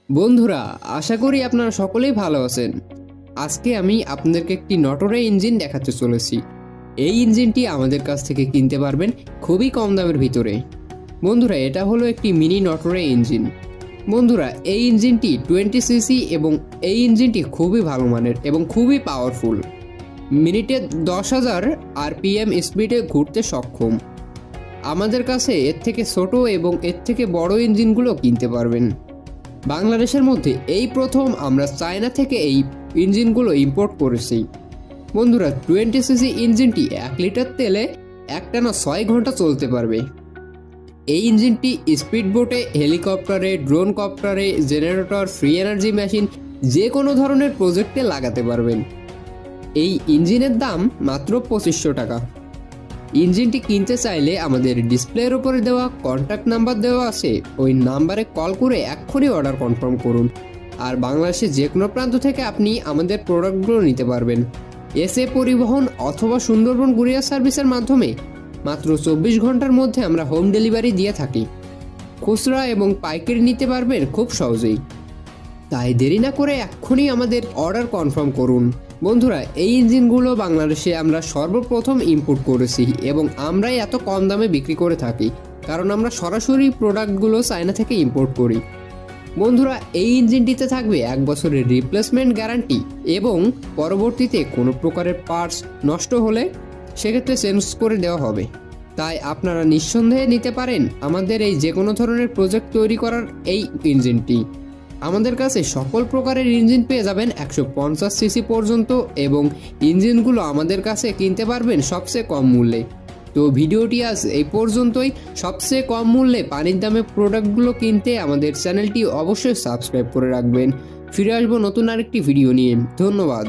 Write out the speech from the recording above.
বন্ধুরা, আশা করি আপনারা সকলেই ভালো আছেন। আজকে আমি আপনাদেরকে একটি নটরের ইঞ্জিন দেখাতে চলেছি। এই ইঞ্জিনটি আমাদের কাছ থেকে কিনতে পারবেন খুবই কম দামের ভিতরে। বন্ধুরা, এটা হলো একটি মিনি নটরের ইঞ্জিন। বন্ধুরা, এই ইঞ্জিনটি 20 সিসি এবং এই ইঞ্জিনটি খুবই ভালো মানের এবং খুবই পাওয়ারফুল। মিনিটে 10,000 আরপিএম স্পিডে ঘুরতে সক্ষম। আমাদের কাছে এর থেকে ছোট এবং এর থেকে বড় ইঞ্জিনগুলো কিনতে পারবেন। বাংলাদেশের মধ্যে এই প্রথম আমরা চায়না থেকে এই ইঞ্জিনগুলো ইম্পোর্ট করেছি। বন্ধুরা, 20 সিসি ইঞ্জিনটি 1 লিটার তেলে একটানা 6 ঘন্টা চলতে পারবে। এই ইঞ্জিনটি স্পিড বোটে, হেলিকপ্টারে, ড্রোন কপ্টারে, জেনারেটর, ফ্রি এনার্জি মেশিন যে কোনো ধরনের প্রজেক্টে লাগাতে পারবেন। এই ইঞ্জিনের দাম মাত্র 2500 টাকা। ইঞ্জিনটি কিনতে চাইলে আমাদের ডিসপ্লের উপরে দেওয়া কন্ট্যাক্ট নাম্বার দেওয়া আছে, ওই নাম্বারে কল করে এক্ষুনি অর্ডার কনফার্ম করুন। আর বাংলাদেশের যে কোনো প্রান্ত থেকে আপনি আমাদের প্রোডাক্টগুলো নিতে পারবেন। এসএ পরিবহন অথবা সুন্দরবন কুরিয়ার সার্ভিসের মাধ্যমে মাত্র 24 ঘন্টার মধ্যে আমরা হোম ডেলিভারি দিয়ে থাকি। খুচরা এবং পাইকারি নিতে পারবেন খুব সহজেই। তাই দেরি না করে এক্ষুনি আমাদের অর্ডার কনফার্ম করুন। বন্ধুরা, এই ইঞ্জিনগুলো বাংলাদেশে আমরা সর্বপ্রথম ইম্পোর্ট করেছি এবং আমরাই এত কম দামে বিক্রি করে থাকি, কারণ আমরা সরাসরি প্রোডাক্টগুলো চায়না থেকে ইম্পোর্ট করি। বন্ধুরা, এই ইঞ্জিনটিতে থাকবে 1 বছরের রিপ্লেসমেন্ট গ্যারান্টি এবং পরবর্তীতে কোনো প্রকারের পার্টস নষ্ট হলে সেক্ষেত্রে চেঞ্জ করে দেওয়া হবে। তাই আপনারা নিঃসন্দেহে নিতে পারেন আমাদের এই যে কোনো ধরনের প্রজেক্ট তৈরি করার এই ইঞ্জিনটি। আমাদের কাছে সকল প্রকারের ইঞ্জিন পেয়ে যাবেন 150 সিসি পর্যন্ত এবং ইঞ্জিনগুলো আমাদের কাছে কিনতে পারবেন সবচেয়ে কম মূল্যে। তো ভিডিওটি আজ এই পর্যন্তই। সবচেয়ে কম মূল্যে পানির দামে প্রোডাক্টগুলো কিনতে আমাদের চ্যানেলটি অবশ্যই সাবস্ক্রাইব করে রাখবেন। ফিরে আসবো নতুন আরেকটি ভিডিও নিয়ে। ধন্যবাদ।